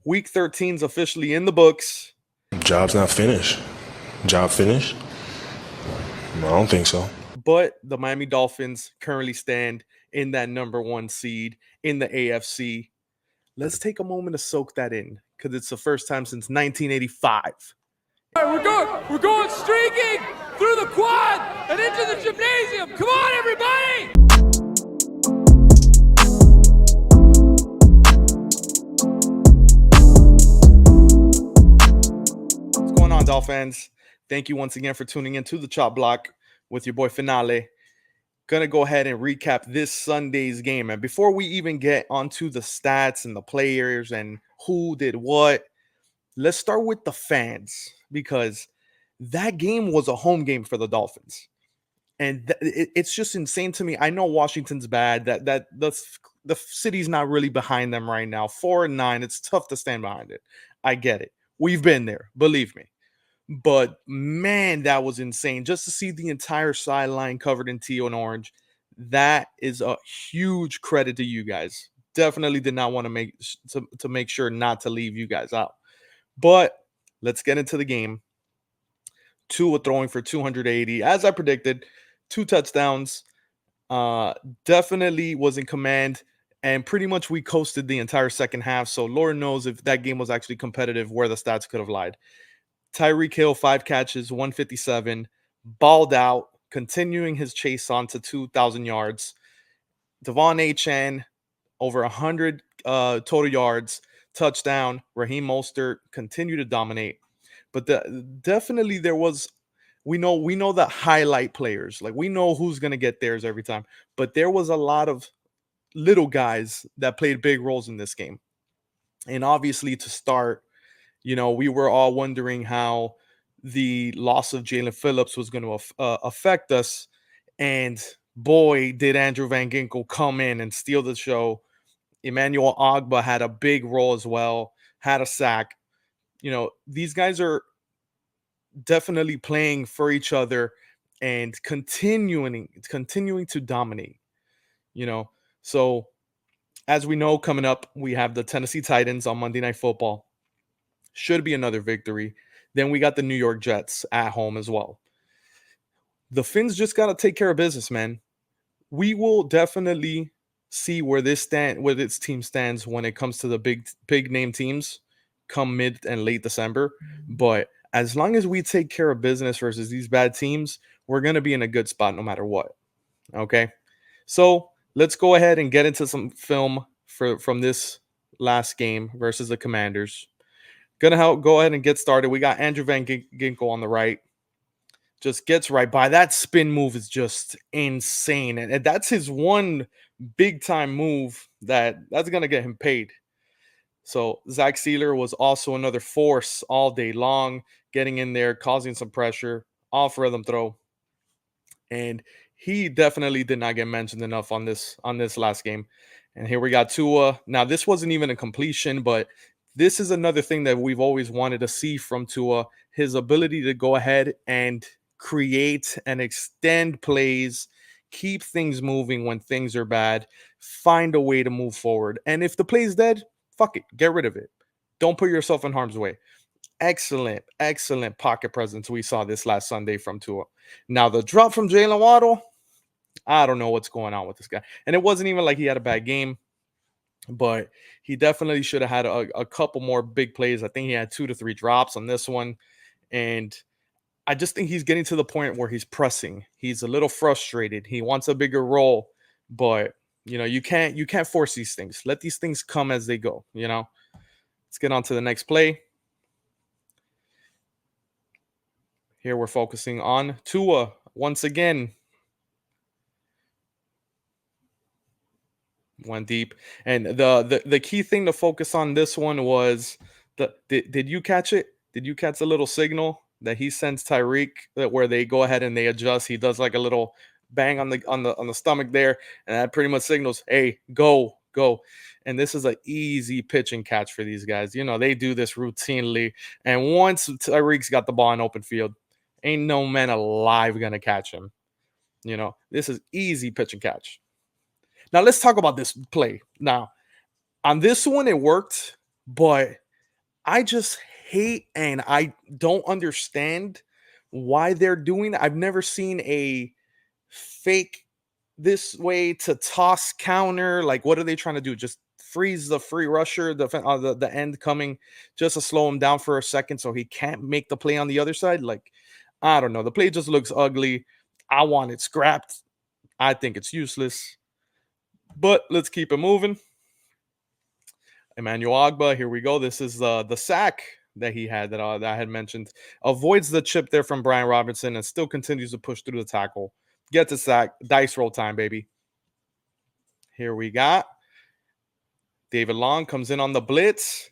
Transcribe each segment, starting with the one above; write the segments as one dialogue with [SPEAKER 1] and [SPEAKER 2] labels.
[SPEAKER 1] Week 13 is officially in the books,
[SPEAKER 2] Job's not finished. Job finished? No, I don't think so.
[SPEAKER 1] but the Miami Dolphins currently stand in that number one seed in the AFC. Let's take a moment to soak that in because it's the first time since 1985.
[SPEAKER 3] All right, we're going streaking through the quad and into the gymnasium. Come on, everybody!
[SPEAKER 1] What's going on, Dolphins? Thank you once again for tuning in to the Chop Block with your boy Finale. Gonna go ahead and recap this Sunday's game. And before we even get onto the stats and the players and who did what, let's start with the fans because that game was a home game for the Dolphins. And it's just insane to me. I know Washington's bad. That the city's not really behind them right now. 4-9. It's tough to stand behind it. I get it. We've been there, believe me. But man, that was insane. Just to see the entire sideline covered in teal and orange. That is a huge credit to you guys. Definitely did not want to make sure not to leave you guys out. But let's get into the game. Tua throwing for 280, as I predicted, 2 touchdowns. Definitely was in command, and pretty much we coasted the entire second half. So Lord knows if that game was actually competitive, where the stats could have lied. Tyreek Hill, 5 catches, 157, balled out, continuing his chase on to 2,000 yards. Devon Achane, over 100 total yards, touchdown. Raheem Mostert continued to dominate. But definitely there was, we know the highlight players. Like we know who's going to get theirs every time. But there was a lot of little guys that played big roles in this game. And obviously to start, we were all wondering how the loss of Jalen Phillips was going to affect us. And boy, did Andrew Van Ginkel come in and steal the show. Emmanuel Ogbah had a big role as well, had a sack. These guys are definitely playing for each other and continuing to dominate. So as we know, coming up, we have the Tennessee Titans on Monday Night Football. Should be another victory. Then we got the New York Jets at home as well. The Finns just got to take care of business, man. We will definitely see where this team stands when it comes to the big name teams come mid and late December. But as long as we take care of business versus these bad teams, we're going to be in a good spot no matter what. Okay? So let's go ahead and get into some film from this last game versus the Commanders. Gonna go ahead and get started. We got Andrew Van Ginkel on the right. Just gets right by. That spin move is just insane. And that's his one big time move that's gonna get him paid. So Zach Sealer was also another force all day long, getting in there, causing some pressure, off rhythm throw. And he definitely did not get mentioned enough on this last game. And here we got Tua. Now, this wasn't even a completion, but this is another thing that we've always wanted to see from Tua, his ability to go ahead and create and extend plays, keep things moving when things are bad, find a way to move forward. And if the play's dead, fuck it, get rid of it. Don't put yourself in harm's way. Excellent pocket presence we saw this last Sunday from Tua. Now, the drop from Jalen Waddle, I don't know what's going on with this guy. And it wasn't even like he had a bad game, but he definitely should have had a couple more big plays. I think he had 2 to 3 drops on this one. And I just think he's getting to the point where he's pressing. He's a little frustrated. He wants a bigger role, but you can't force these things. Let these things come as they go, Let's get on to the next play. Here we're focusing on Tua once again. Went deep. And the key thing to focus on this one was did you catch it? Did you catch a little signal that he sends Tyreek where they go ahead and they adjust? He does like a little bang on the stomach there, and that pretty much signals, hey, go. And this is an easy pitch and catch for these guys. They do this routinely. And once Tyreek's got the ball in open field, ain't no man alive gonna catch him. This is easy pitch and catch. Now, let's talk about this play. Now, on this one, it worked, but I just hate and I don't understand why they're doing that. I've never seen a fake this way to toss counter. Like, what are they trying to do? Just freeze the free rusher, the end coming, just to slow him down for a second so he can't make the play on the other side. Like, I don't know. The play just looks ugly. I want it scrapped. I think it's useless. But let's keep it moving. Emmanuel Agba, here we go. This is the sack that he had that I had mentioned. Avoids the chip there from Brian Robinson and still continues to push through the tackle. Gets a sack. Dice roll time, baby. Here we got David Long comes in on the blitz.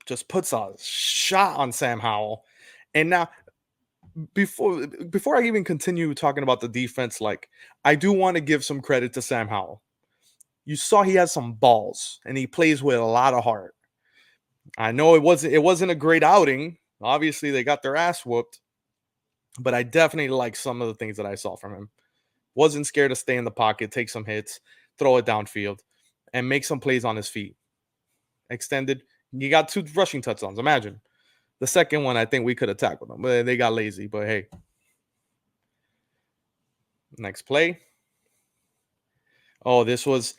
[SPEAKER 1] Just puts a shot on Sam Howell. And now, before I even continue talking about the defense, like, I do want to give some credit to Sam Howell. You saw he has some balls and he plays with a lot of heart. I know it wasn't a great outing. Obviously, they got their ass whooped, but I definitely like some of the things that I saw from him. Wasn't scared to stay in the pocket, take some hits, throw it downfield, and make some plays on his feet. Extended. You got 2 rushing touchdowns. Imagine. The second one, I think we could have tackled them, but they got lazy. But hey. Next play. Oh, this was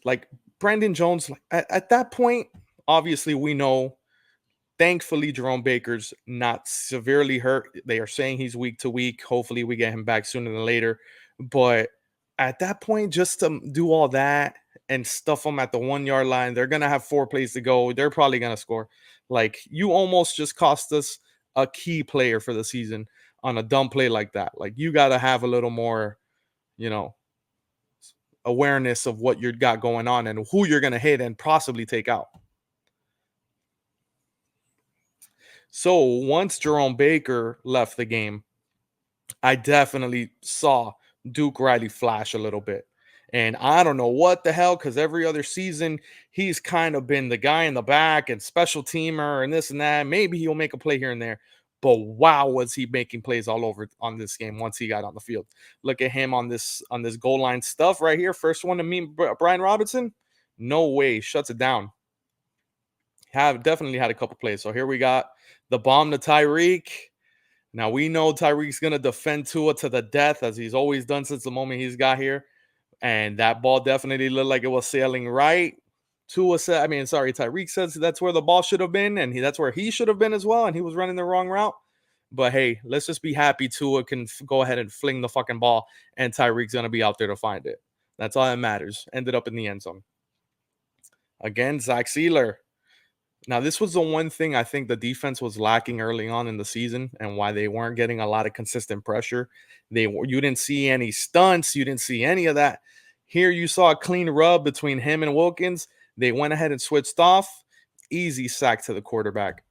[SPEAKER 1] like Brandon Jones. At that point, obviously, we know. Thankfully, Jerome Baker's not severely hurt. They are saying he's week to week. Hopefully, we get him back sooner than later. But at that point, just to do all that and stuff them at the 1 yard line, they're going to have 4 plays to go. They're probably going to score. Like, you almost just cost us a key player for the season on a dumb play like that. Like, you got to have a little more, awareness of what you got going on and who you're going to hit and possibly take out. So once Jerome Baker left the game, I definitely saw Duke Riley flash a little bit. And I don't know what the hell, because every other season, he's kind of been the guy in the back and special teamer and this and that. Maybe he'll make a play here and there. But wow, was he making plays all over on this game once he got on the field. Look at him on this goal line stuff right here. First one to meet Brian Robinson. No way. Shuts it down. Have definitely had a couple plays. So here we got the bomb to Tyreek. Now we know Tyreek's going to defend Tua to the death, as he's always done since the moment he's got here. And that ball definitely looked like it was sailing right. Tyreek says that's where the ball should have been, and that's where he should have been as well, and he was running the wrong route. But hey, let's just be happy Tua can go ahead and fling the fucking ball, and Tyreek's going to be out there to find it. That's all that matters. Ended up in the end zone. Again, Zach Sealer. Now, this was the one thing I think the defense was lacking early on in the season and why they weren't getting a lot of consistent pressure. You didn't see any stunts. You didn't see any of that. Here you saw a clean rub between him and Wilkins. They went ahead and switched off. Easy sack to the quarterback.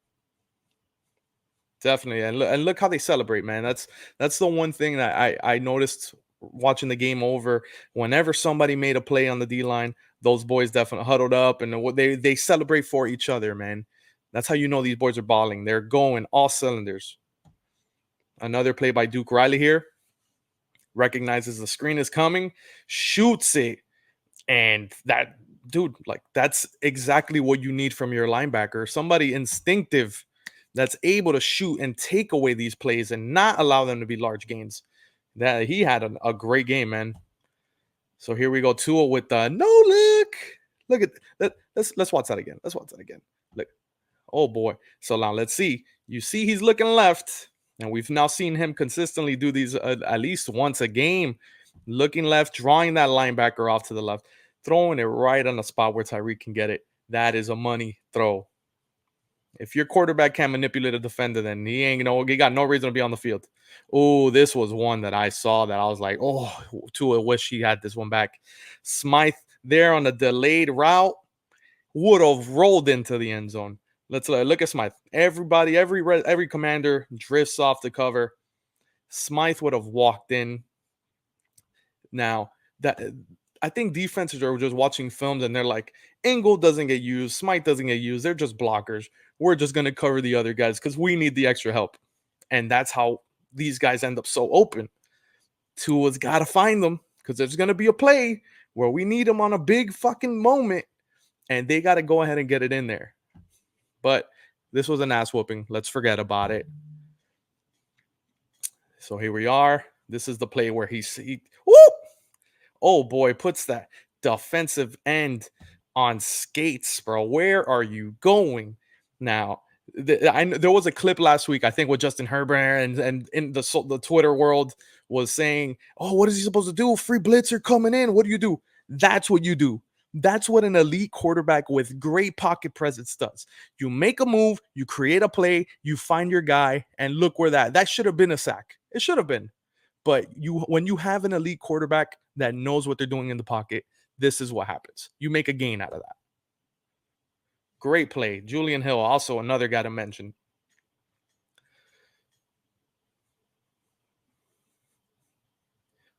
[SPEAKER 1] Definitely. And look how they celebrate, man. That's the one thing that I noticed watching the game over. Whenever somebody made a play on the D-line, those boys definitely huddled up and they celebrate for each other, man. That's how you know these boys are balling. They're going all cylinders. Another play by Duke Riley here. Recognizes the screen is coming, shoots it, and that dude, like, that's exactly what you need from your linebacker. Somebody instinctive that's able to shoot and take away these plays and not allow them to be large gains. That he had a great game, man. So here we go, Tua with the no look. Look at that. Let's watch that again. Look. Oh boy. So now let's see. You see he's looking left, and we've now seen him consistently do these at least once a game. Looking left, drawing that linebacker off to the left, throwing it right on the spot where Tyreek can get it. That is a money throw. If your quarterback can't manipulate a defender, then he got no reason to be on the field. Oh, this was one that I saw that I was like, oh, Tua wish he had this one back. Smythe there on a delayed route would have rolled into the end zone. Let's look at Smythe. Everybody, every commander drifts off the cover. Smythe would have walked in. Now, that I think defenses are just watching films and they're like, Ingle doesn't get used, Smythe doesn't get used. They're just blockers. We're just going to cover the other guys because we need the extra help. And that's how these guys end up so open. Tua's got to find them because there's going to be a play where we need them on a big fucking moment, and they got to go ahead and get it in there. But This was an ass whooping. Let's forget about it. So here we are. This is the play where he whoop! Oh boy, puts that defensive end on skates, bro. Where are you going now? There was a clip last week, I think, with Justin Herbert, and in the Twitter world was saying, "Oh, what is he supposed to do? Free blitzer coming in. What do you do?" That's what you do. That's what an elite quarterback with great pocket presence does. You make a move, you create a play, you find your guy, and look where that should have been a sack. It should have been. But when you have an elite quarterback that knows what they're doing in the pocket, this is what happens. You make a gain out of that. Great play. Julian Hill, also another guy to mention.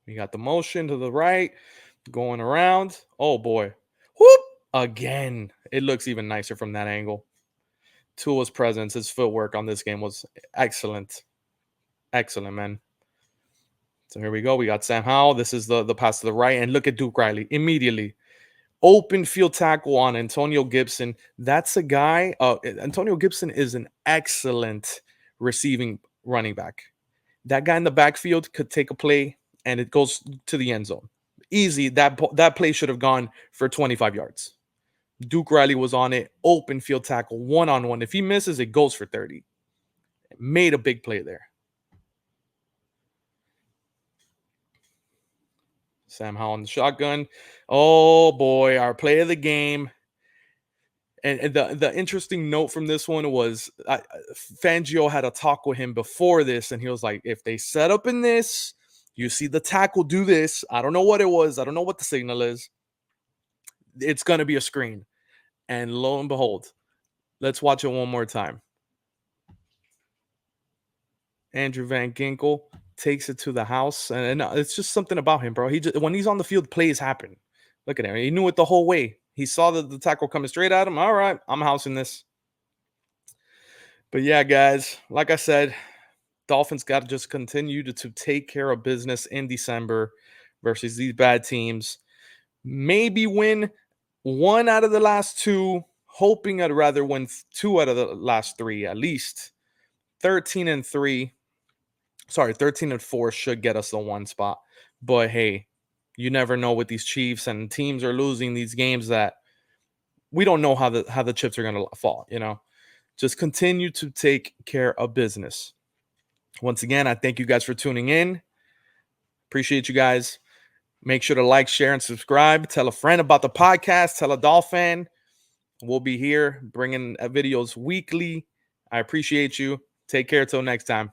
[SPEAKER 1] We got the motion to the right, going around. Oh boy. Whoop! Again. It looks even nicer from that angle. Tua's presence, his footwork on this game was excellent. Excellent, man. So here we go. We got Sam Howell. This is the pass to the right. And look at Duke Riley immediately. Open field tackle on Antonio Gibson. That's a guy. Antonio Gibson is an excellent receiving running back. That guy in the backfield could take a play and it goes to the end zone. Easy. That play should have gone for 25 yards. Duke Riley was on it. Open field tackle, one-on-one. If he misses, it goes for 30. Made a big play there. Sam Howell in the shotgun. Oh boy, our play of the game. And the interesting note from this one was Fangio had a talk with him before this, and he was like, if they set up in this, you see the tackle do this. I don't know what it was. I don't know what the signal is. It's going to be a screen. And lo and behold, let's watch it one more time. Andrew Van Ginkel takes it to the house, and it's just something about him, bro. When he's on the field, plays happen. Look at him. He knew it the whole way. He saw the tackle coming straight at him. All right, I'm housing this. But yeah, guys, like I said, Dolphins got to just continue to take care of business in December versus these bad teams. Maybe win one out of the last two, hoping I'd rather win two out of the last three at least. 13-3. Sorry, 13-4 should get us the one spot. But hey, you never know with these Chiefs, and teams are losing these games that we don't know how the chips are going to fall, you know. Just continue to take care of business. Once again, I thank you guys for tuning in. Appreciate you guys. Make sure to like, share, and subscribe. Tell a friend about the podcast. Tell a Dolphin. We'll be here bringing videos weekly. I appreciate you. Take care till next time.